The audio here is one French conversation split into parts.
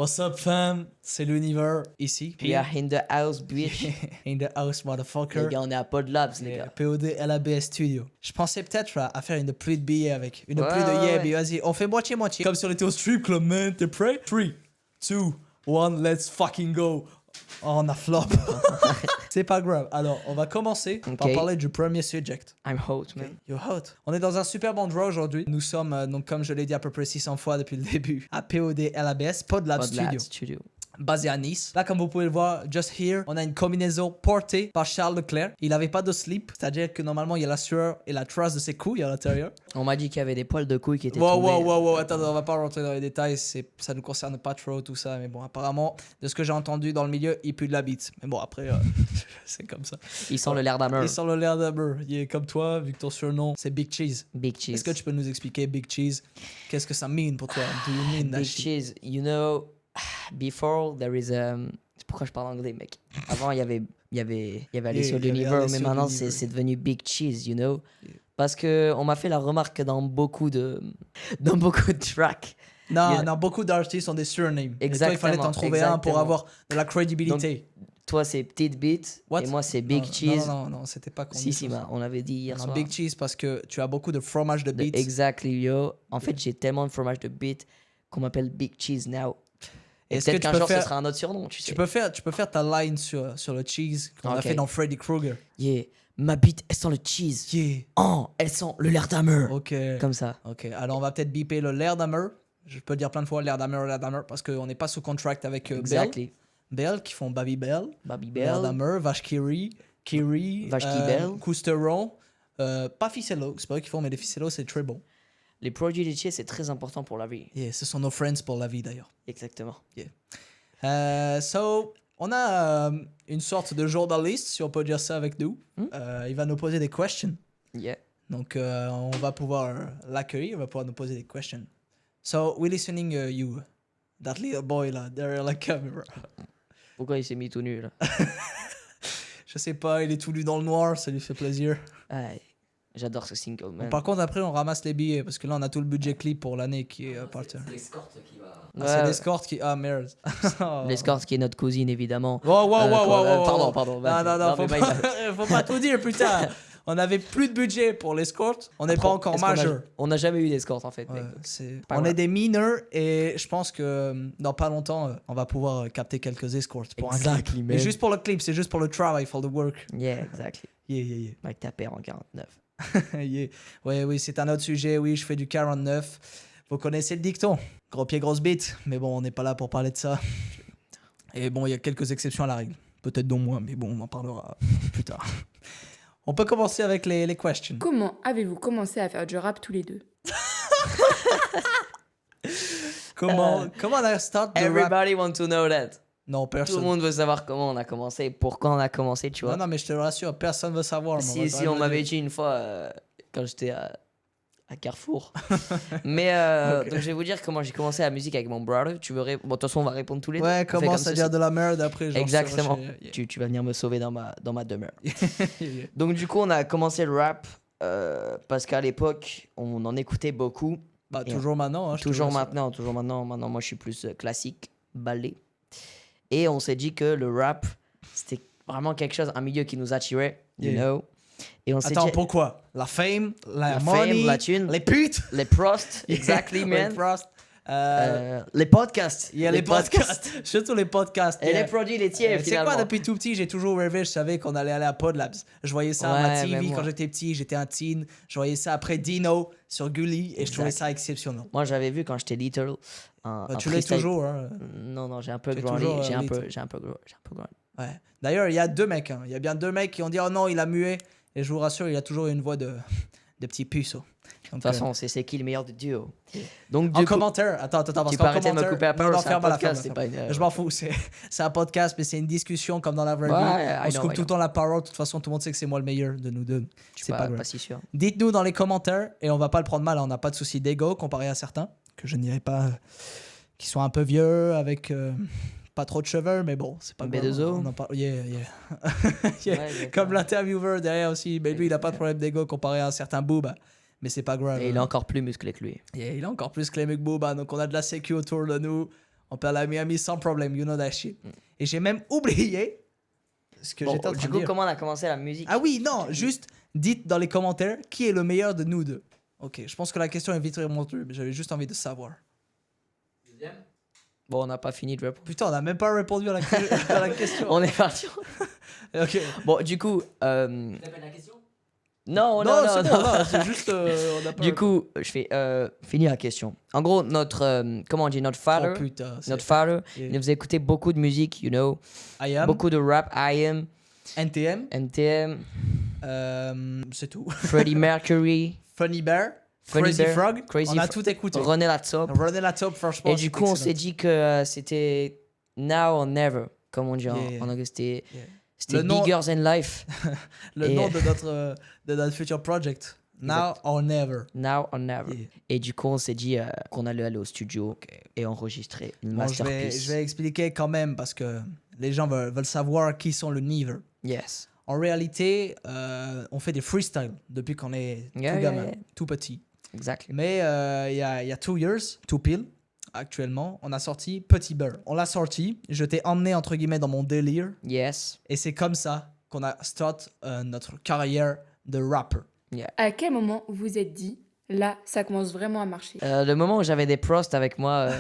What's up, fam? C'est l'univers ici. We are in the house, bitch. In the house, motherfucker. Les gars, on est à Podlabs, les gars. POD LABS Studio. Je pensais peut-être à faire une pluie de billets avec. Une pluie de ouais. mais vas-y, on fait moitié-moitié. Comme si on était au strip club, man. T'es prêt? 3, 2, 1, let's fucking go. Oh, on a flop. C'est pas grave. Alors, on va commencer par parler du premier subject. I'm hot, man. You're hot. On est dans un super endroit aujourd'hui. Nous sommes, donc comme je l'ai dit à peu près 600 fois depuis le début, à POD LABS, Podlab Studio. Basé à Nice. Là, comme vous pouvez le voir, just here, on a une combinaison portée par Charles Leclerc. Il n'avait pas de slip, c'est-à-dire que normalement, il y a la sueur et la trace de ses couilles à l'intérieur. On m'a dit qu'il y avait des poils de couilles qui étaient tombés. Wow, attends, on va pas rentrer dans les détails, ça nous concerne pas trop tout ça, mais bon, apparemment, de ce que j'ai entendu dans le milieu, il pue de la bite. Mais bon, après, c'est comme ça. Il sent le l'air d'Hammer. Il sent le l'air d'Hammer. Il est comme toi, vu que ton surnom, c'est Big Cheese. Big Cheese. Est-ce que tu peux nous expliquer Big Cheese? Qu'est-ce que ça mean pour toi? Do you mean that Big shit? Cheese, you know, before there is a... Pourquoi je parle anglais, mec? Avant, il y avait Alessio l'univers, mais maintenant, c'est devenu Big Cheese, you know? Yeah. Parce qu'on m'a fait la remarque dans beaucoup de tracks. Non, beaucoup d'artistes ont des surnames. Exactement. Et toi, il fallait t'en trouver un pour avoir de la crédibilité. Donc, toi, c'est Petite Beat, et moi, c'est Big Cheese. Non, c'était pas Si, on avait dit hier soir. Big Cheese parce que tu as beaucoup de fromage de beat. Exactly, yo. En fait, j'ai tellement de fromage de beat qu'on m'appelle Big Cheese now. Et peut-être qu'un jour, ce sera un autre surnom, tu sais. Tu peux faire ta line sur le cheese qu'on a fait dans Freddy Krueger. Yeah. Ma bite, elle sent le cheese. Yeah. Oh, elle sent le l'air d'Hammer. Ok. Comme ça. Ok, alors on va peut-être biper le l'air d'Hammer. Je peux dire plein de fois l'air d'Hammer, parce qu'on n'est pas sous contract avec Bell, qui font Baby Bell. L'air d'Hammer, Vache Kiri, Vache Bell. Cousteron. Pas Ficello, c'est pas eux qui font, mais les Ficello, c'est très bon. Les produits laitiers, c'est très important pour la vie. Yeah, ce sont nos friends pour la vie d'ailleurs. Exactement. Yeah. So, on a une sorte de journaliste, si on peut dire ça avec nous. Il va nous poser des questions. Yeah. Donc, on va pouvoir l'accueillir, il va pouvoir nous poser des questions. So, we're listening you, that little boy là, derrière la caméra. Pourquoi il s'est mis tout nu là? Je sais pas, il est tout nu dans le noir, ça lui fait plaisir. Aïe. J'adore ce single, man. Bon, par contre, après, on ramasse les billets parce que là, on a tout le budget clip pour l'année qui est parti. C'est l'escorte qui va. C'est l'escorte qui. Ah merde. L'escorte qui est notre cousine, évidemment. Wow. Pardon. Non, faut pas tout dire, putain. On avait plus de budget pour l'escorte. On n'est pas encore majeur. On n'a jamais eu d'escorte, en fait. Ouais, on est des mineurs et je pense que dans pas longtemps, on va pouvoir capter quelques escortes pour un clip. Mais juste pour le clip, c'est juste pour le travail, for the work. Yeah, exactly. Yeah. Avec ta paire en 49. Yeah. Oui, c'est un autre sujet. Oui, je fais du 49. Vous connaissez le dicton. Gros pied, grosse bite. Mais bon, on n'est pas là pour parler de ça. Et bon, il y a quelques exceptions à la règle. Peut-être dont moi, mais bon, on en parlera plus tard. On peut commencer avec les questions. Comment avez-vous commencé à faire du rap tous les deux? Comment on a start the Everybody want to know that. Non, personne. Tout le monde veut savoir comment on a commencé, pourquoi on a commencé, tu vois. Non, mais je te rassure, personne veut savoir. Si on m'avait dit une fois, quand j'étais à Carrefour. Mais donc je vais vous dire comment j'ai commencé la musique avec mon brother. Tu veux bon, de toute façon, on va répondre tous les deux. Ouais, commence à dire de la merde après. Genre exactement. Tu vas venir me sauver dans ma demeure. Donc du coup, on a commencé le rap parce qu'à l'époque, on en écoutait beaucoup. Bah, toujours maintenant. Hein, toujours maintenant. Maintenant, moi, je suis plus classique, ballet. Et on s'est dit que le rap, c'était vraiment quelque chose, un milieu qui nous attirait, you know. Et on s'est dit, pourquoi? La fame, la thune, les putes, les prosts, exactly, man. Les podcasts. Il y a les podcasts. Surtout les podcasts. Et les produits laitiers, finalement. C'est quoi, depuis tout petit, j'ai toujours rêvé, je savais qu'on allait aller à Podlabs. Je voyais ça à ma TV quand j'étais petit, j'étais un teen. Je voyais ça après Dino sur Gulli et je trouvais ça exceptionnel. Moi, j'avais vu quand j'étais little. Tu l'es toujours, hein? Non, j'ai un peu grandi. J'ai un peu grandi. Ouais. D'ailleurs, il y a deux mecs. Il y a bien deux mecs qui ont dit oh non, il a mué. Et je vous rassure, il a toujours une voix de petit puceau. De toute façon, c'est qui le meilleur du duo. Donc, en commentaire, attends, parce tu peux arrêter de me couper à parole, c'est un podcast, c'est pas une... Je m'en fous, c'est un podcast, mais c'est une discussion comme dans la vraie vie. On se coupe tout le temps la parole, de toute façon, tout le monde sait que c'est moi le meilleur de nous deux. C'est pas grave. Pas si sûr. Dites-nous dans les commentaires, et on va pas le prendre mal, on n'a pas de souci d'ego comparé à certains, que je n'irai pas, qui sont un peu vieux, avec... pas trop de cheveux, mais bon, c'est pas grave. B2O. Yeah. Comme l'intervieweur derrière aussi, mais lui, il a pas de problème d'ego comparé à un certain Booba. Mais c'est pas grave. Et il est encore plus musclé que lui. Yeah, il est encore plus musclé que Booba, donc on a de la sécu autour de nous. On peut aller à Miami sans problème, you know that shit. Et j'ai même oublié ce que j'étais en train de dire. Du coup, comment on a commencé la musique? Ah oui, non, juste dites dans les commentaires qui est le meilleur de nous deux. Ok, je pense que la question est vite remontée, mais j'avais juste envie de savoir. Deuxième? Bon, on n'a pas fini de répondre. Putain, on n'a même pas répondu à la question. On est parti. Ok. Bon, du coup... la question? Non, c'est juste... on a pas Du coup, je fais finir la question. En gros, comment on dit, notre father, Oh putain. notre father, Yeah. il nous faisait écouter beaucoup de musique, you know, I am, beaucoup de rap, I Am, NTM, NTM, c'est tout. Freddie Mercury, Funny Bear, Funny Crazy Bear, Frog, Crazy on a Frog, tout écouté. René Latop. René Latop, franchement. Et du coup, on s'est dit que c'était now or never, comme on dit en anglais. C'était Le nom- Bigger Than Life, le et- nom de notre future project. Now or never. now or never. Yeah. Et du coup, on s'est dit qu'on allait aller au studio et enregistrer une Bon, je masterpiece. vais expliquer quand même parce que les gens veulent savoir qui sont le Never. Yes. En réalité, on fait des freestyles depuis qu'on est Yeah, tout gamin, yeah. tout petit. Exactly. Mais il y a 2 years, tout pile, actuellement, on a sorti Petit Bear. On l'a sorti, je t'ai emmené entre guillemets dans mon délire Yes. et c'est comme ça qu'on a start notre carrière de rapper. À quel moment vous vous êtes dit, là, ça commence vraiment à marcher? Le moment où j'avais des prosts avec moi,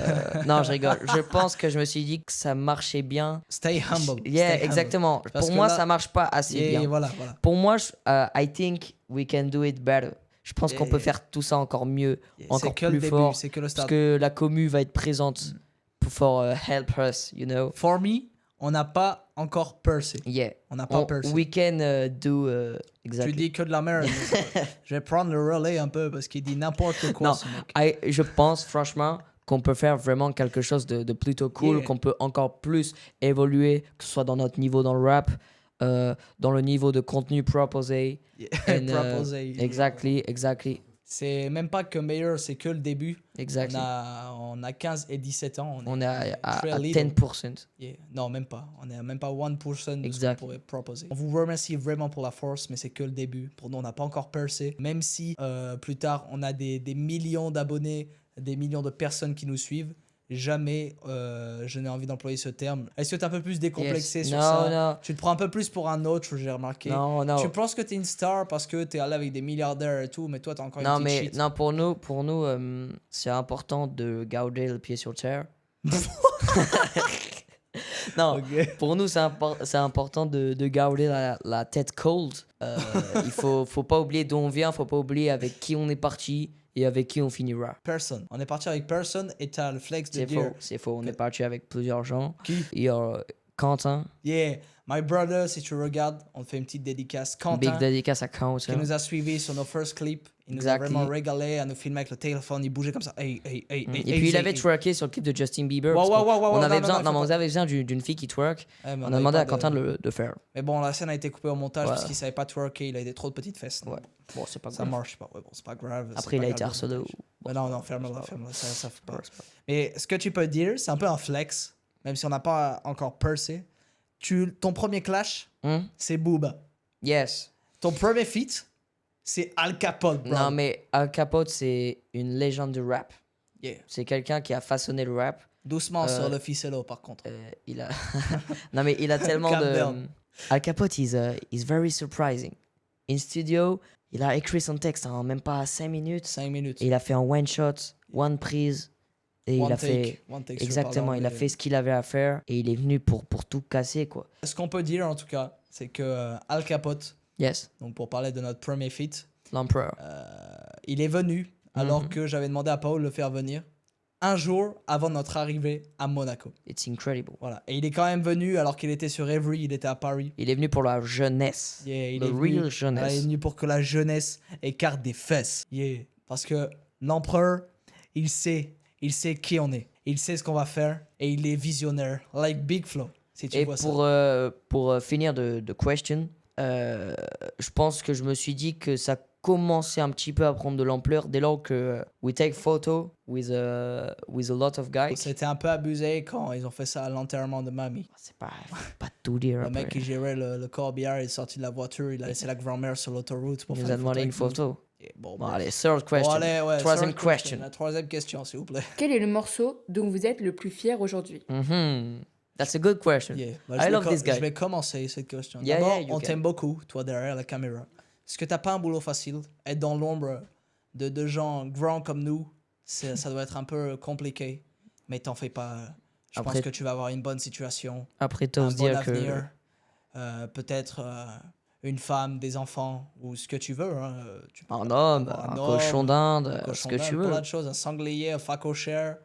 non, je rigole. Je pense que je me suis dit que ça marchait bien. Stay humble. Yeah, stay humble. exactement. Parce Pour que moi, là- ça marche pas assez Et bien. voilà. Pour moi, I think we can do it better. Je pense qu'on peut faire tout ça encore mieux, encore C'est que le plus début, fort. c'est que le Parce start. que la commu va être présente pour help us, you know. For me, on n'a pas encore percé. Yeah. On n'a pas percé. We can do Tu exactly. dis que de la merde. Je vais prendre le relais un peu parce qu'il dit n'importe quoi. Non, ce mec. je pense franchement qu'on peut faire vraiment quelque chose de plutôt cool, Yeah. qu'on peut encore plus évoluer, que ce soit dans notre niveau dans le rap, dans le niveau de contenu proposé. And, Proposé. Exactly. C'est même pas que meilleur, c'est que le début. Exactly. On a 15 et 17 ans. On est à très 10%. Yeah. Non, même pas. On est à même pas 1% de ce qu'on Exact. pourrait proposer. On vous remercie vraiment pour la force, mais c'est que le début. Pour nous, on n'a pas encore percé. Même si plus tard, on a des millions d'abonnés, des millions de personnes qui nous suivent, jamais je n'ai envie d'employer ce terme. Est-ce que tu es un peu plus décomplexé Yes. sur Non, ça? non. Tu te prends un peu plus pour un autre, j'ai remarqué. Non. Tu penses que tu es une star parce que tu es allé avec des milliardaires et tout, mais toi, tu as encore Non, une petite mais shit. non, pour nous c'est important de garder le pied sur terre. Non, Ok. pour nous, c'est important de garder la tête cold. Il faut pas oublier d'où on vient, faut pas oublier avec qui on est parti et avec qui on finira. Personne. On est parti avec personne et t'as le flex de dire... C'est faux. On est parti avec plusieurs gens. Qui? Il y a Quentin, Yeah, my brother, si tu regardes, on te fait une petite dédicace. big Quentin, dédicace à qui Quentin. nous a suivis sur nos first clips. Il nous Exactly. a vraiment régalé à nous filmer avec le téléphone. Il bougeait comme ça. Hey. Et puis il avait twerké sur le clip de Justin Bieber. Wow, parce wow, wow, qu'on wow, avait non, besoin, non, non, mais faut on pas. avait besoin d'une fille qui twerk. Ouais, mais On a avait demandé pas à Quentin de- de faire. Mais bon, la scène a été coupée au montage Ouais. parce qu'il savait pas twerker. Il avait trop de petites fesses. Ouais. Bon, c'est pas Ça grave. marche pas. Ouais, bon, c'est pas grave. c'est Après, il pas a grave, été le harcelé. montage. Mais non, ferme-la. Ça faut pas. Ouais, c'est pas- Mais ce que tu peux dire, c'est un peu un flex, même si on n'a pas encore percé. Ton premier clash, Hmm? c'est Booba. Yes. Ton premier feat, c'est Al Capote, bro. Non, mais Al Capote, c'est une légende du rap. Yeah. C'est quelqu'un qui a façonné le rap. Doucement sur le ficello, par contre. Il a... non, mais il a tellement Calm de... down. Al Capote, he's very surprising. In studio, il a écrit son texte en même pas 5 minutes. 5 minutes. Et il a fait un one shot, one prise. Et il a fait... One take, Exactement, il a fait ce qu'il avait à faire. Et il est venu pour tout casser, quoi. Ce qu'on peut dire, en tout cas, c'est que Al Capote, Yes, donc pour parler de notre premier feat, l'empereur. il est venu alors Mhm. que j'avais demandé à Paul de le faire venir un jour avant notre arrivée à Monaco. It's incredible. Voilà. Et il est quand même venu alors qu'il était sur Every, il était à Paris. Il est venu pour la jeunesse. Yeah, il The est venu, real jeunesse. voilà, il est venu pour que la jeunesse écarte des fesses. Yeah. Parce que l'empereur, il sait qui on est. Il sait ce qu'on va faire et il est visionnaire. Like Big Flo, si tu Et vois ça. pour finir de question, je pense que je me suis dit que ça commençait un petit peu à prendre de l'ampleur dès lors que we take photo with a lot of guys. C'était un peu abusé quand ils ont fait ça à l'enterrement de mamie. C'est pas tout dire. Le après. mec qui gérait le corbillard est sorti de la voiture, il a laissé la grand-mère sur l'autoroute pour Il nous faire a demandé une avec nous. photo. Bon, Bon, bref. allez, third question. Bon, allez, ouais, Troisième third question. La troisième question, s'il vous plaît. Quel est le morceau dont vous êtes le plus fier aujourd'hui? That's a good question. Yeah. Bah, I love this guy. Je vais commencer cette question. Yeah, D'abord, yeah, you on can. t'aime beaucoup, toi derrière la caméra. Est-ce que t'as pas un boulot facile? Être dans l'ombre de gens grands comme nous, ça doit être un peu compliqué. Mais t'en fais pas. Je pense que tu vas avoir une bonne situation, Après, un t'oses bon dire que... avenir. Peut-être une femme, des enfants, ou ce que tu veux. Hein. Tu peux Un homme, avoir un cochon d'Inde, un cochon ce que d'Inde, tu veux. plein de choses, un sanglier, un phacochère.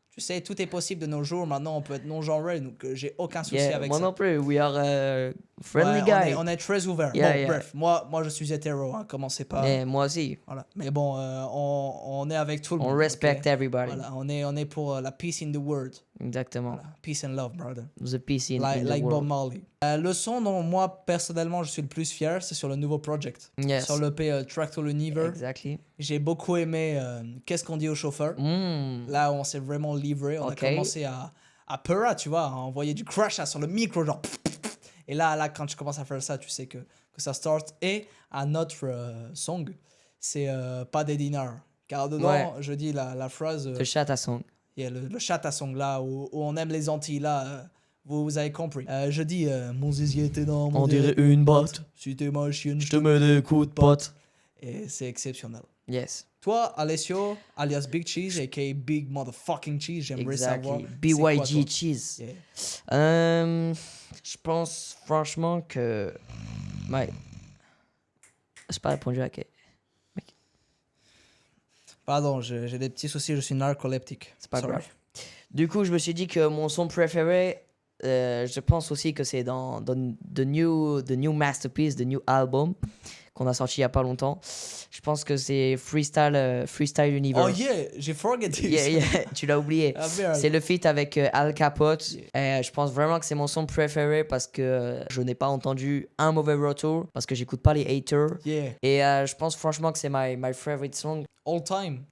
Tu sais, tout est possible de nos jours. Maintenant, on peut être non-genré, donc j'ai aucun souci Yeah, avec moi ça. non plus. We are a friendly Ouais, guy. on est très ouvert. Yeah, bon, yeah. bref, moi je suis hétéro, hein, commencez pas. Yeah, moi aussi. Voilà. Mais bon, on est avec tout le On monde. respect ok? everybody. Voilà, on est pour la peace in the world. Exactement. Voilà. Peace and love, brother. The peace in Like the Bob world. Marley. Le son dont moi, personnellement, je suis le plus fier, c'est sur le nouveau project. Yes. Sur l'EP Track to l'Universe. Exactly. J'ai beaucoup aimé Qu'est-ce qu'on dit au chauffeur. Là où on s'est vraiment livré. On a commencé à peur, tu vois, à envoyer du crash sur le micro, genre. Et là, quand tu commences à faire ça, tu sais que ça start. Et un autre song, c'est Pas des dinars. Car dedans, je dis la phrase. The chat à song. Yeah, le chat à song là, où on aime les Antilles là. Vous avez compris. Je dis, mon zizi était dans mon. On dirait une botte. Si t'es ma chienne, Je te mets des coups de pote. Et c'est exceptionnel. Yes. Toi, Alessio, alias Big Cheese, aka Big Motherfucking Cheese, j'aimerais savoir. Exactly. BYG Cheese. Yeah. Je pense franchement que... Ouais. J'ai pas répondu à quel... Pardon, j'ai des petits soucis, je suis narcoleptique. C'est pas Sorry. grave. Du coup, je me suis dit que mon son préféré, je pense aussi que c'est dans the new masterpiece, the new album qu'on a sorti il y a pas longtemps. Je pense que c'est Freestyle Universe. Oh yeah, j'ai forget this. Yeah, tu l'as oublié. Ah, merde. C'est le feat avec Al Capote. Je pense vraiment que c'est mon son préféré parce que je n'ai pas entendu un mauvais retour, parce que j'écoute pas les haters. Yeah. Et je pense franchement que c'est my favorite song. All time.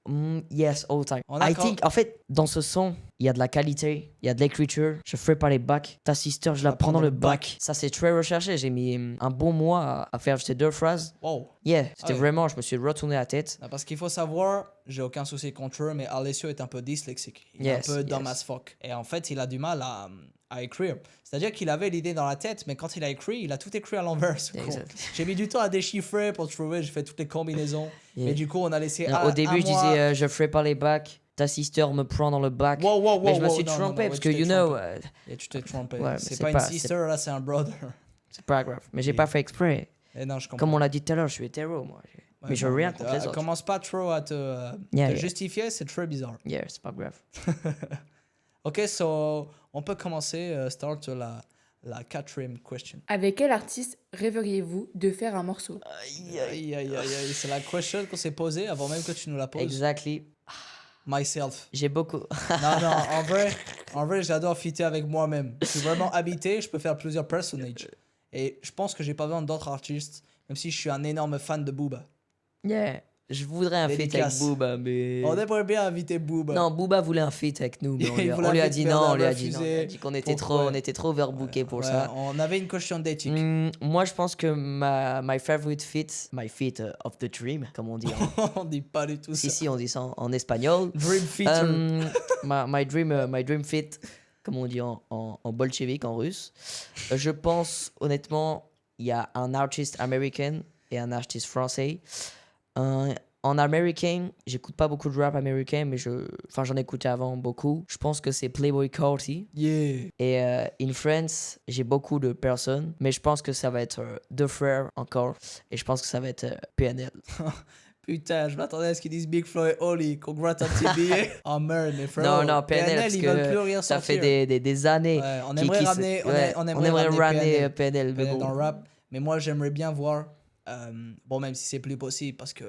Yes, all time. On a I quand- think, en fait, dans ce son, il y a de la qualité, il y a de l'écriture. Je ferai pas les bacs. Ta sister, je la prends dans le bac. Ça, c'est très recherché. J'ai mis un bon mois à faire ces deux phrases. Wow. Yeah, c'était Ouais. vraiment, je me suis retourné la tête. Non, parce qu'il faut savoir, j'ai aucun souci contre eux, mais Alessio est un peu dyslexique. Il Yes, est un peu dumb yes. as fuck. Et en fait, il a du mal à écrire. C'est-à-dire qu'il avait l'idée dans la tête, mais quand il a écrit, il a tout écrit à l'envers. ce con. Exact. J'ai mis du temps à déchiffrer pour trouver, j'ai fait toutes les combinaisons. Yeah. Et du coup, on a laissé Non, au début, je disais, je ferai pas les bacs. Ta sister me prend dans le bac. Wow, Mais je me suis non, trompé non, parce ouais, que, tu t'es you know, trompé. Et tu t'es trompé. Ouais, mais c'est c'est pas pas- une sister, là, c'est un brother. c'est pas grave. Mais j'ai pas fait exprès. Et non, je comprends. Comme on l'a dit tout à l'heure, je suis hétéro, moi. Ouais, Mais je non, veux rien mais contre les autres. Commence pas trop à te Yeah. justifier, c'est très bizarre. Yeah, c'est pas grave. Ok, so on peut commencer, start la quatrième question. Avec quel artiste rêveriez-vous de faire un morceau? Aïe, c'est la question qu'on s'est posée avant même que tu nous la poses. Exactly. Myself. J'ai beaucoup. Non, en vrai, j'adore fitter avec moi-même. Je suis vraiment habité, je peux faire plusieurs personnages. Et je pense que j'ai pas besoin d'autres artistes, même si je suis un énorme fan de Booba. Yeah. Je voudrais un feat avec Dédicace. Booba, mais... On aimerait bien inviter Booba. Non, Booba voulait un feat avec nous, mais on lui Il a, voulait on lui un a feat, dit Bernard non, on lui a l'a dit non. refusé. On a dit qu'on était Pourquoi? on était trop overbookés pour Ouais, ça. on avait une question d'éthique. Moi, je pense que my favorite feat, my feat of the dream, comme on dit. On dit pas du tout ça. Si, on dit ça en espagnol. Dream feature. My dream fit, comme on dit en bolchevique, en russe. Je pense, honnêtement, il y a un artiste américain et un artiste français. En américain, j'écoute pas beaucoup de rap américain, mais j'en écoutais avant beaucoup. Je pense que c'est Playboi Carti. Yeah. Et in France, j'ai beaucoup de personnes, mais je pense que ça va être deux frères encore. Et je pense que ça va être PNL. Putain, je m'attendais à ce qu'ils disent Big Flo et Oli, qu'on gratte un petit billet. Oh merde, mes frères. Non, PNL, parce ils veulent plus que rien ça sortir. fait des années. Ouais, on aimerait ramener, on aimerait ramener PNL, PNL, mais bon. dans le rap. Mais moi, j'aimerais bien voir, bon, même si c'est plus possible parce que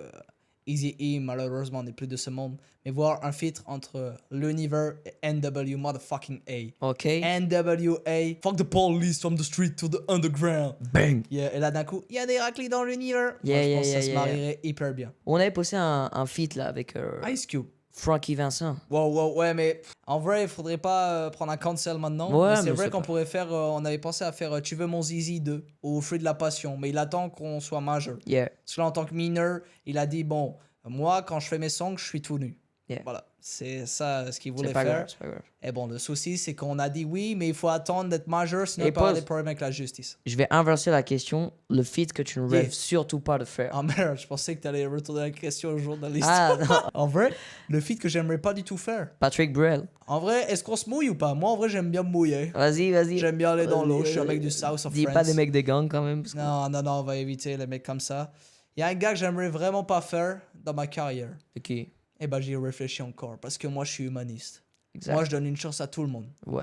Eazy-E, malheureusement, n'est plus de ce monde, mais voir un feat entre l'univers et NW motherfucking A. Ok. NWA, fuck the police from the street to the underground. Bang. Yeah, et là, d'un coup, il y a des raclis dans l'univers. Yeah, Moi, je yeah, pense que ça yeah, se yeah. marierait hyper bien. On avait posté un feat là avec Ice Cube. Frankie Vincent. Wow, ouais, mais en vrai, il faudrait pas prendre un cancel maintenant. Ouais, mais c'est mais vrai c'est qu'on pas- pourrait faire, on avait pensé à faire Tu veux mon zizi 2 ou Fruit de la Passion, mais il attend qu'on soit majeur. Yeah. Parce que là, en tant que mineur, il a dit, bon, moi, quand je fais mes songs, je suis tout nu. Yeah. Voilà, c'est ça ce qu'il voulait C'est pas faire. grave, c'est pas grave. Et bon, le souci, c'est qu'on a dit oui, mais il faut attendre d'être majeur, sinon Et il peut y avoir pause. des problèmes avec la justice. Je vais inverser la question. Le feat que tu ne rêves Yeah. surtout pas de faire. Ah merde, je pensais que tu allais retourner la question au journaliste. Ah, non. En vrai, le feat que j'aimerais pas du tout faire. Patrick Bruel. En vrai, est-ce qu'on se mouille ou pas? Moi, en vrai, j'aime bien me mouiller. Vas-y. J'aime bien aller dans l'eau. Vas-y, Je suis un mec du South of Dis France. pas des mecs des gangs quand même. parce que- Non, on va éviter les mecs comme ça. Il y a un gars que j'aimerais vraiment pas faire dans ma carrière. C'est qui? Eh ben, j'y réfléchis encore parce que moi, je suis humaniste. Exact. Moi, je donne une chance à tout le monde. Ouais.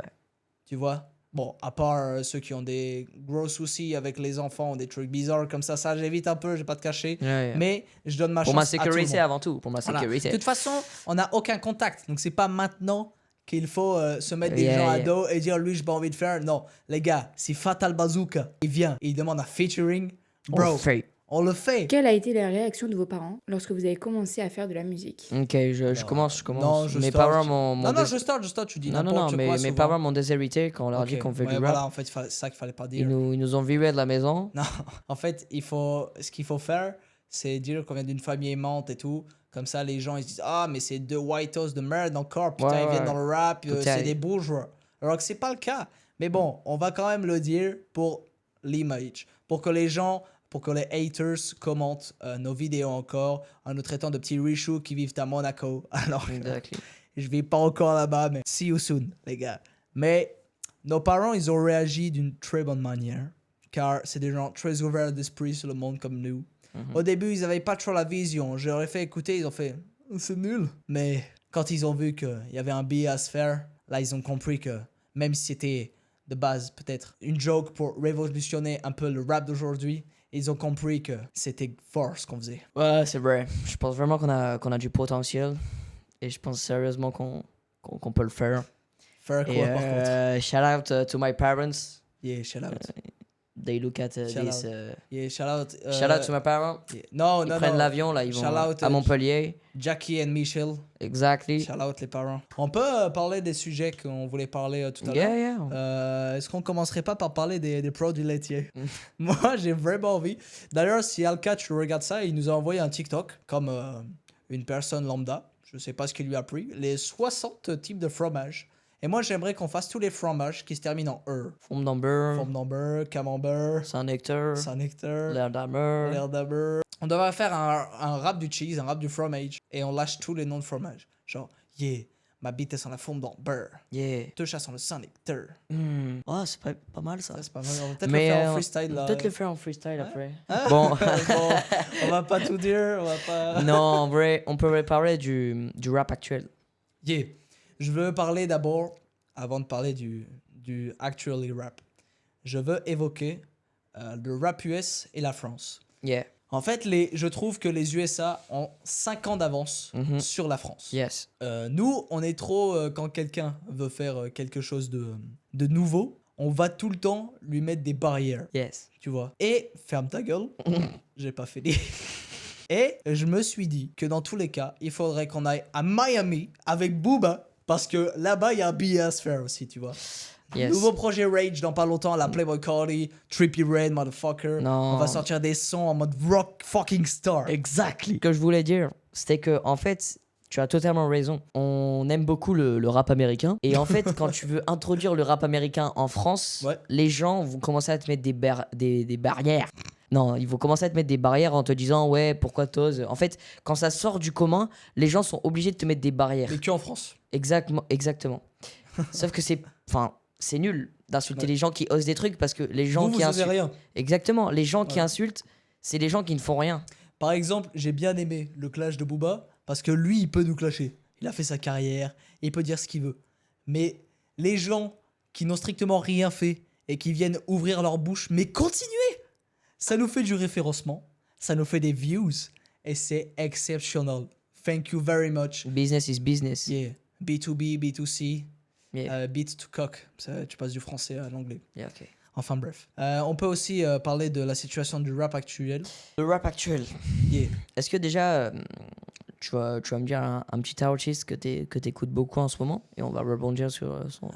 Tu vois? Bon, à part ceux qui ont des gros soucis avec les enfants, des trucs bizarres comme ça j'évite un peu, je vais pas te cacher. Ouais. Mais je donne ma Pour chance ma à tout le sécurité monde. avant tout. Pour ma Voilà. sécurité. De toute façon, on n'a aucun contact. Donc, c'est pas maintenant qu'il faut se mettre des Yeah, gens à yeah. dos et dire lui, j'ai pas envie de faire. Non, les gars, si Fatal Bazooka il vient et il demande un featuring, bro, On fait. on le fait. Quelle a été la réaction de vos parents lorsque vous avez commencé à faire de la musique? Ok, je commence. Non, je Mes start. parents m'ont. Non, je start, tu dis Non, n'importe quoi. mais mes souvent. parents m'ont déshérité quand on leur a Ok, dit qu'on fait ouais, du rap. voilà, en fait, c'est ça qu'il fallait pas dire. Ils nous ont virés de la maison. Non, en fait, ce qu'il faut faire, c'est dire qu'on vient d'une famille aimante et tout. Comme ça, les gens ils se disent ah mais c'est deux whitos de merde encore. Putain, Ouais, ils viennent ouais. dans le rap, Putain. c'est des bourgeois. Alors que c'est pas le cas. Mais bon, on va quand même le dire pour l'image, pour que les gens, pour que les haters commentent nos vidéos encore en nous traitant de petits richous qui vivent à Monaco. Alors que Exactly. je vis pas encore là-bas, mais see you soon, les gars. Mais nos parents, ils ont réagi d'une très bonne manière, car c'est des gens très ouverts d'esprit sur le monde comme nous. Au début, ils avaient pas trop la vision. Je leur ai fait écouter, ils ont fait c'est nul. Mais quand ils ont vu qu'il y avait un billet à se faire, là, ils ont compris que même si c'était de base peut-être une joke pour révolutionner un peu le rap d'aujourd'hui, ils ont compris que c'était fort ce qu'on faisait. Ouais, c'est vrai. Je pense vraiment qu'on a du potentiel. Et je pense sérieusement qu'on peut le faire. Faire quoi Et par contre? shout out to my parents. Yeah, shout out. They look at Shout this. out. Yeah, shout out. Shout out to my parents. Yeah. Non, Ils non, prennent non. l'avion, là, ils vont Shout out, à Montpellier. Jackie and Michel. Exactly. Shout out les parents. On peut parler des sujets qu'on voulait parler tout à l'heure. Yeah. Est-ce qu'on commencerait pas par parler des produits laitiers? Moi, j'ai vraiment envie. D'ailleurs, si Alka, tu regardes ça, il nous a envoyé un TikTok comme une personne lambda. Je sais pas ce qu'il lui a pris. Les 60 types de fromages. Et moi, j'aimerais qu'on fasse tous les fromages qui se terminent en E. Forme d'amber. Forme d'amber, camembert, Saint-Nectar. Saint-Nectar, L'air d'amber. l'air d'amber. On devrait faire un rap du cheese, un rap du fromage. Et on lâche tous les noms de fromage. Genre, yeah, ma bite est sans la forme d'amber. Yeah. Deux chats sans le Saint-Nectar. Oh, c'est pas mal ça. Ça, c'est pas mal. On va peut-être Mais le faire en freestyle là. Peut-être le faire en freestyle après. Bon. Bon. Bon, on va pas tout dire, on va pas. Non, en vrai, on peut parler du rap actuel. Yeah. Je veux parler d'abord, avant de parler du actually rap, je veux évoquer le rap US et la France. Yeah. En fait, je trouve que les USA ont 5 ans d'avance Mhm. sur la France. Yes. Nous, on est trop, quand quelqu'un veut faire quelque chose de nouveau, on va tout le temps lui mettre des barrières. Yes. Tu vois. Et ferme ta gueule, j'ai pas fini. Et je me suis dit que dans tous les cas, il faudrait qu'on aille à Miami avec Booba, parce que là-bas, il y a un billet à se faire aussi, tu vois. Yes. Nouveau projet Rage dans pas longtemps, la Playboy Cardi, Trippie Red, motherfucker. Non. On va sortir des sons en mode rock fucking star. Exactly. Ce que je voulais dire, c'était que, en fait, tu as totalement raison. On aime beaucoup le rap américain. Et en fait, quand tu veux introduire le rap américain en France, Ouais. les gens vont commencer à te mettre des barrières. Non, ils vont commencer à te mettre des barrières en te disant ouais, pourquoi t'oses. En fait, quand ça sort du commun, les gens sont obligés de te mettre des barrières. Mais que en France. Exactement. Sauf que c'est nul d'insulter les gens qui osent des trucs parce que les gens Vous qui osez insultent. rien. Exactement, les gens qui Ouais. insultent, c'est les gens qui ne font rien. Par exemple, j'ai bien aimé le clash de Booba parce que lui, il peut nous clasher. Il a fait sa carrière, il peut dire ce qu'il veut. Mais les gens qui n'ont strictement rien fait et qui viennent ouvrir leur bouche, mais continuez! Ça nous fait du référencement, ça nous fait des views et c'est exceptionnel. Thank you very much. Business is business. Yeah. B2B, B2C, Yeah. beat to cock. Ça, tu passes du français à l'anglais. Yeah, ok. Enfin bref. On peut aussi parler de la situation du rap actuel. Le rap actuel. Yeah. Est-ce que déjà, tu vas me dire un petit artiste que t'écoutes beaucoup en ce moment et on va rebondir sur son...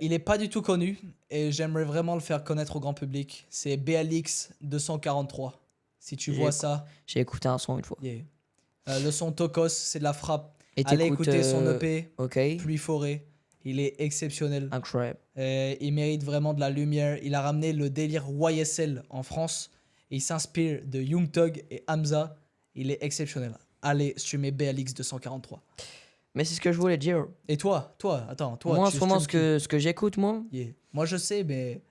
Il est pas du tout connu et j'aimerais vraiment le faire connaître au grand public. C'est BLX 243. Si tu vois ça. J'ai écouté un son une fois. Yeah. Le son Tokos, c'est de la frappe. Et allez écouter son EP, ok. Pluie Forêt. Il est exceptionnel. Incroyable. Il mérite vraiment de la lumière. Il a ramené le délire YSL en France. Et il s'inspire de Young Thug et Hamza. Il est exceptionnel. Allez streamer BLX 243. Mais c'est ce que je voulais dire. Et toi, attends, toi. Moi, en ce moment, ce que j'écoute, moi... Yeah. Moi, je sais, mais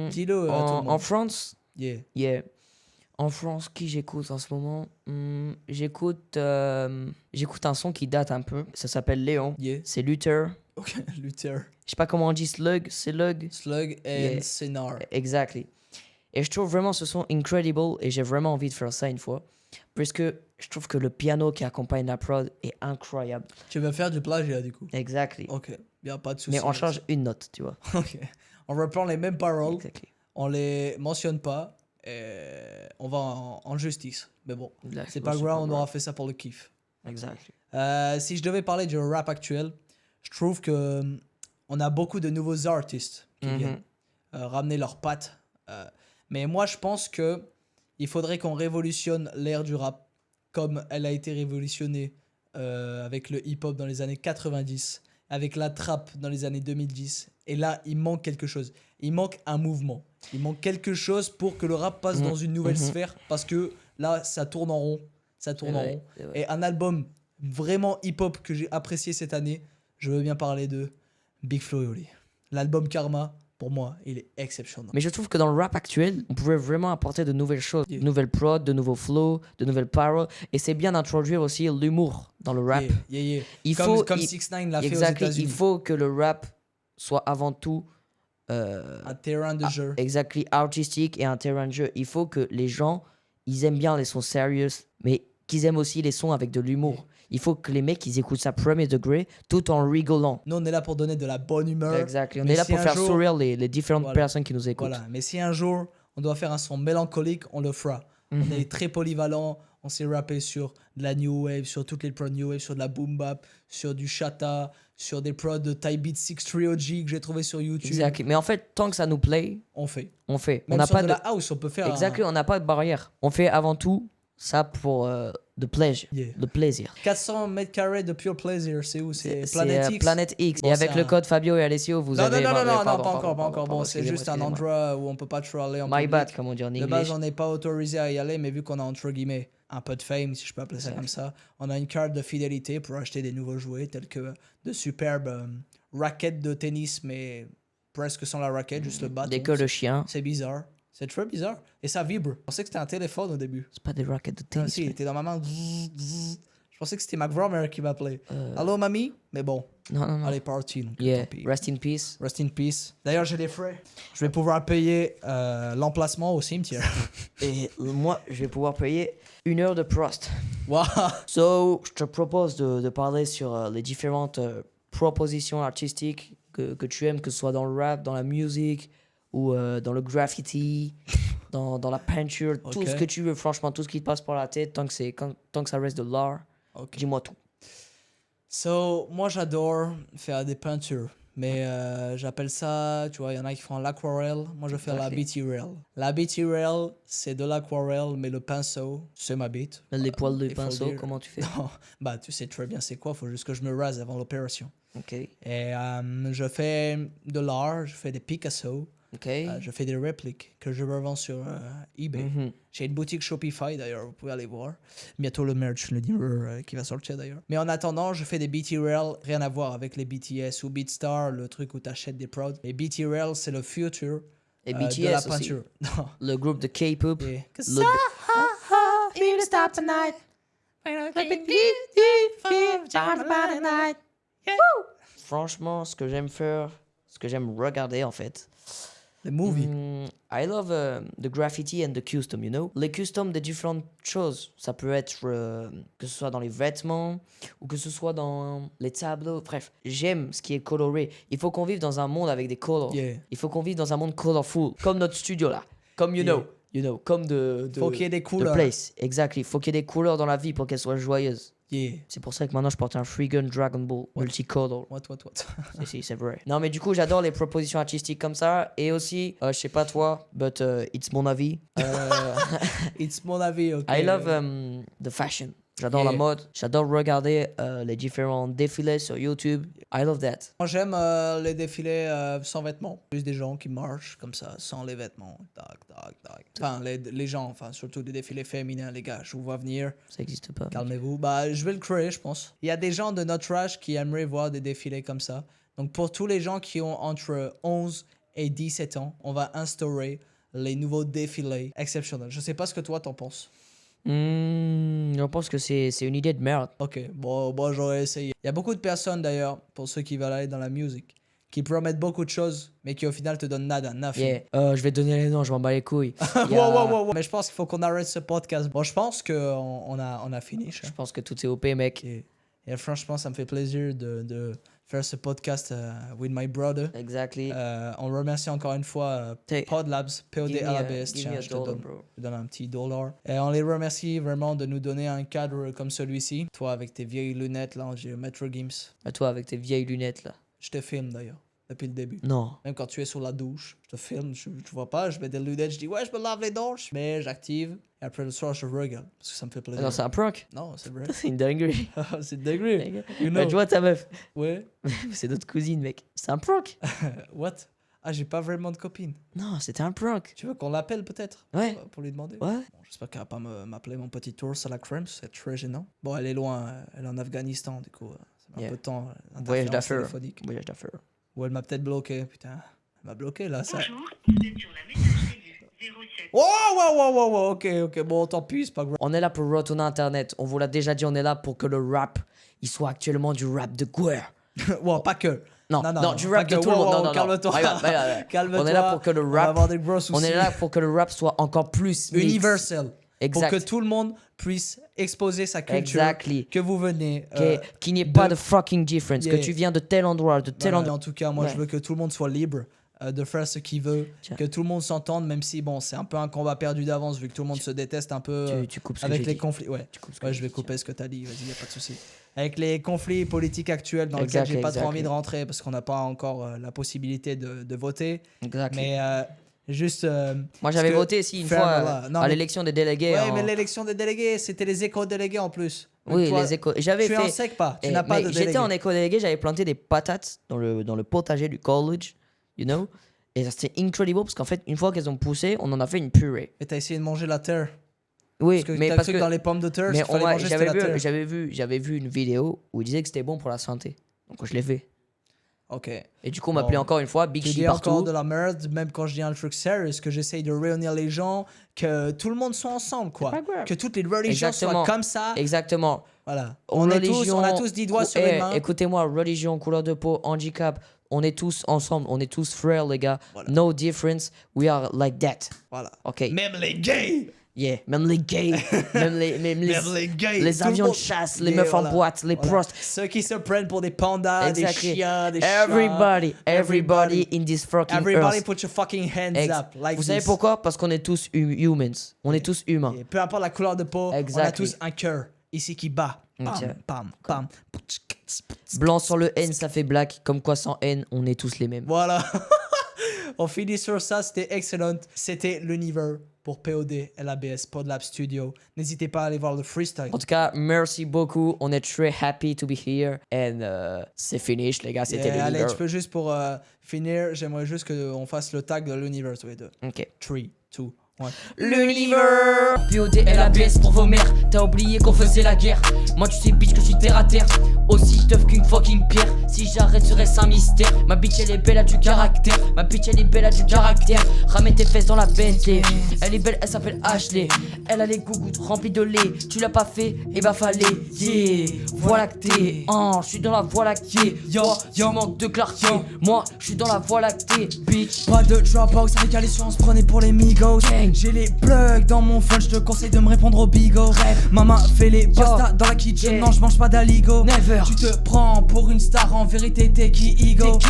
dis-le à tout le monde. En France, yeah. En France, qui j'écoute en ce moment? J'écoute un son qui date un peu. Ça s'appelle Léon. Yeah. C'est Luther. Ok, Luther. Je sais pas comment on dit slug. C'est lug. Slug and Sinar. Exactly. Et je trouve vraiment ce son incredible et j'ai vraiment envie de faire ça une fois. Parce que je trouve que le piano qui accompagne la prod est incroyable. Tu veux faire du plagiat du coup? Exactly. Ok, bien pas de souci. Mais on change une note, tu vois. Ok. On reprend les mêmes paroles. Exactly. On les mentionne pas. Et on va en justice. Mais bon, c'est pas grave, on aura fait ça pour le kiff. Exactly. Si je devais parler du rap actuel, je trouve que on a beaucoup de nouveaux artistes qui viennent ramener leurs pattes. Mais moi, je pense que il faudrait qu'on révolutionne l'ère du rap comme elle a été révolutionnée avec le hip-hop dans les années 90, avec la trap dans les années 2010. Et là, il manque quelque chose. Il manque un mouvement. Il manque quelque chose pour que le rap passe dans une nouvelle sphère. Parce que là, ça tourne en rond. Ça tourne en rond. Et un album vraiment hip-hop que j'ai apprécié cette année, je veux bien parler de Big Flo et Oli. L'album Karma, pour moi, il est exceptionnel. Mais je trouve que dans le rap actuel, on pourrait vraiment apporter de nouvelles choses. De nouvelles prods, de nouveaux flows, de nouvelles paroles. Et c'est bien d'introduire aussi l'humour dans le rap. Comme 6ix9ine l'a fait aux États-Unis. Il faut que le rap soit avant tout un terrain de jeu. Exactly, artistique et un terrain de jeu. Il faut que les gens, ils aiment bien les sons sérieux, mais qu'ils aiment aussi les sons avec de l'humour. Il faut que les mecs, ils écoutent ça premier degré tout en rigolant. Nous, on est là pour donner de la bonne humeur. Exactement. On est là pour faire sourire les différentes personnes qui nous écoutent. Voilà. Mais si un jour, on doit faire un son mélancolique, on le fera. On est très polyvalent. On s'est rappé sur de la new wave, sur toutes les prods new wave, sur de la boom bap, sur du chata, sur des prods de Type Beat 63 OG que j'ai trouvé sur YouTube. Exactement. Mais en fait, tant que ça nous plaît, on fait. Même on n'a pas de la house, on peut faire. Exactement. On n'a pas de barrière. On fait avant tout ça pour le plaisir. 400 mètres carrés de pure plaisir, c'est où? C'est Planet X. Planet X. Bon, et avec le code Fabio et Alessio, vous avez... Non, pas encore. Bon, c'est juste un endroit où on peut pas trop aller en My bad, comme on dit en anglais. De base, on n'est pas autorisé à y aller, mais vu qu'on a entre guillemets un peu de fame, si je peux appeler ça comme ça, on a une carte de fidélité pour acheter des nouveaux jouets tels que de superbes raquettes de tennis, mais presque sans la raquette, juste le bâton. Des queues de chien. C'est bizarre. C'est très bizarre. Et ça vibre. Je pensais que c'était un téléphone au début. C'est pas des raquettes de tennis. Si, il était dans ma main. Je pensais que c'était ma grand-mère qui m'appelait. Allô, mamie? Mais bon. Non. Allez, party. Donc, Rest in peace. Rest in peace. D'ailleurs, j'ai des frais. Je vais pouvoir payer l'emplacement au cimetière. Et moi, je vais pouvoir payer 1 heure de Prost. Wow. So, je te propose de parler sur les différentes propositions artistiques que tu aimes, que ce soit dans le rap, dans la musique, ou dans le graffiti, dans la peinture, tout ce que tu veux, franchement, tout ce qui te passe par la tête, tant que ça reste de l'art, dis-moi tout. So, moi, j'adore faire des peintures, mais j'appelle ça, tu vois, il y en a qui font l'aquarelle, moi, je fais la BT-Rail. La BT-Rail, c'est de l'aquarelle, mais le pinceau, c'est ma bite. Les poils de pinceau, comment tu fais? Non, bah, tu sais très bien c'est quoi, faut juste que je me rase avant l'opération. Ok. Et je fais de l'art, je fais des Picasso. Je fais des répliques que je revends sur eBay. J'ai une boutique Shopify d'ailleurs, vous pouvez aller voir. Bientôt le merch, le livre qui va sortir d'ailleurs. Mais en attendant, je fais des BT-Rail, rien à voir avec les BTS ou BeatStar, le truc où tu achètes des prods. Les BT-Rail, c'est le futur et de BTS la peinture. Le groupe de K-pop. Franchement, ce que j'aime faire, ce que j'aime regarder en fait, les movies. I love the graffiti and the custom, you know. Les customs de différentes choses. Ça peut être que ce soit dans les vêtements ou que ce soit dans les tableaux. Bref, j'aime ce qui est coloré. Il faut qu'on vive dans un monde avec des colors. Il faut qu'on vive dans un monde colorful. Comme notre studio là. Comme you know. Comme de faut qu'il y ait des couleurs. Place. Exactly. Il faut qu'il y ait des couleurs dans la vie pour qu'elle soit joyeuse. Yeah. C'est pour ça que maintenant je porte un Freegun Dragon Ball multicolor. What? Si, c'est vrai. Non, mais du coup, j'adore les propositions artistiques comme ça. Et aussi, je sais pas toi, but it's mon avis. It's mon avis, ok. I love the fashion. J'adore la mode. J'adore regarder les différents défilés sur YouTube. I love that. Moi, j'aime les défilés sans vêtements. Juste des gens qui marchent comme ça, sans les vêtements. Tac. Enfin, les gens, enfin, surtout des défilés féminins, les gars. Je vous vois venir. Ça existe pas. Calmez-vous. Bah, je vais le créer, je pense. Il y a des gens de notre âge qui aimeraient voir des défilés comme ça. Donc, pour tous les gens qui ont entre 11 et 17 ans, on va instaurer les nouveaux défilés exceptionnels. Je sais pas ce que toi, t'en penses. Je pense que c'est une idée de merde. Ok, bon, j'aurais essayé. Il y a beaucoup de personnes d'ailleurs, pour ceux qui veulent aller dans la musique, qui promettent beaucoup de choses, mais qui au final te donnent nada, nothing. Yeah. Je vais te donner les noms, je m'en bats les couilles. Wow. Mais je pense qu'il faut qu'on arrête ce podcast. Bon, je pense qu'on a fini. Je pense que tout est OP, mec. Et franchement, ça me fait plaisir de faire ce podcast with my brother. Exactly. On remercie encore une fois Podlabs, PODLABS. Tiens, je te donne un petit $. Et on les remercie vraiment de nous donner un cadre comme celui-ci. Toi, avec tes vieilles lunettes, là, j'ai Metro Games. À toi, avec tes vieilles lunettes, là. Je te filme d'ailleurs, depuis le début. Non. Même quand tu es sous la douche, je te filme, tu vois pas, je mets des lunettes, je dis ouais, je me lave les dents, mais j'active. Et après le soir, je regarde, parce que ça me fait plaisir. Non, c'est un prank. Non, c'est vrai. C'est une dinguerie. C'est dinguerie. You know. Tu vois ta meuf. Ouais. C'est notre cousine, mec. C'est un prank. What? Ah, j'ai pas vraiment de copine. Non, c'était un prank. Tu veux qu'on l'appelle peut-être? Ouais. Pour lui demander? Ouais. Bon, j'espère qu'elle va pas m'appeler mon petit ours à la crème, c'est très gênant. Bon, elle est loin, elle est en Afghanistan, du coup, ça met un peu de temps. Voyage d'affaires. Voyage d'affaires. Ou elle m'a peut-être bloqué, putain. Elle m'a bloqué là, ça. Bonjour, vous êtes sur la messagerie du 07. Wow, ok, bon, tant pis, c'est pas grave. On est là pour retourner Internet. On vous l'a déjà dit, on est là pour que le rap, il soit actuellement du rap de guerre. Bon, pas que. Non, du rap de tout le monde. Non, calme-toi. Calme-toi. On est là pour que le rap. On est là pour que le rap soit encore plus universel. Exact. Pour que tout le monde puisse exposer sa culture. Exactly. Que vous venez. Qu'il n'y ait pas de fucking difference. Yeah. Que tu viens de tel endroit, de tel endroit. En tout cas, moi, je veux que tout le monde soit libre de faire ce qu'il veut. Que tout le monde s'entende, même si, bon, c'est un peu un combat perdu d'avance, vu que tout le monde se déteste un peu. Tu coupes ce avec que les dit. conflits. Ouais, je vais couper ce que t'as dit. Vas-y, y a pas de souci. Avec les conflits politiques actuels dans lesquels j'ai pas trop envie de rentrer parce qu'on n'a pas encore la possibilité de voter. Mais juste. Moi, j'avais voté aussi une fois à l'élection des délégués. Ouais, mais l'élection des délégués, c'était les éco-délégués en plus. Oui, les éco. J'avais fait. Tu es en sec pas. Tu n'as pas de délégués. J'étais en éco-délégué, j'avais planté des patates dans le potager du college, you know. Et c'était incredible parce qu'en fait, une fois qu'elles ont poussé, on en a fait une purée. Et t'as essayé de manger la terre. Oui, mais parce que dans les pommes de terre, mais j'avais vu une vidéo où il disait que c'était bon pour la santé. Donc je l'ai fait. Ok. Et du coup, on m'appelait encore une fois Big Chi partout. Tu dis encore de la merde, même quand je dis un truc sérieux, que j'essaye de réunir les gens, que tout le monde soit ensemble, quoi. Que toutes les religions soient comme ça. Exactement. Voilà. On a tous 10 doigts sur les mains. Écoutez-moi, religion, couleur de peau, handicap, on est tous ensemble, on est tous frères, les gars. Voilà. No difference, we are like that. Voilà. Ok. Même les gays. Yeah, même les gays, même les gays, les avions de chasse, les meufs en boîte, les prosts. Ceux qui se prennent pour des pandas, des chiens, des chats. Everybody in this fucking Everybody earth. put your fucking hands up. Like Vous savez pourquoi? Parce qu'on est tous humans. On est tous humains. Et peu importe la couleur de peau, on a tous un cœur ici qui bat. Pam, pam. Blanc sans le N, ça fait black. Comme quoi, sans N, on est tous les mêmes. Voilà. On finit sur ça, c'était excellent. C'était l'univers pour POD, LABS, Podlab Studio. N'hésitez pas à aller voir le freestyle. En tout cas, merci beaucoup. On est très happy to be here. And c'est finish, les gars. C'était l'univers. Allez, tu peux juste pour finir, j'aimerais juste qu'on fasse le tag de l'univers tous les deux. Ok. 3, 2, 1. L'univers. POD, LABS pour vos mères. T'as oublié qu'on faisait la guerre. Moi, tu sais, bitch, que je suis terre à terre. Aussi tough qu'une fucking pierre. Si j'arrête, serait-ce un mystère. Ma bitch, elle est belle, a du caractère. Ma bitch, elle est belle, a du caractère. Ramène tes fesses dans la Bentley. Elle est belle, elle s'appelle Ashley. Elle a les gougouttes remplies de lait. Tu l'as pas fait, et bah fallait. Yeah, voie lactée. Je suis dans la voie lactée. Yo, manque de clarté. Moi, je suis dans la voie lactée, bitch. Pas de dropouts avec Alessio, on se prenait pour les migos. J'ai les plugs dans mon phone, je te conseille de me répondre au bigo. Maman fait les pasta dans la kitchen, non je mange pas d'aligo. Tu te prends pour une star, en vérité t'es qui ego.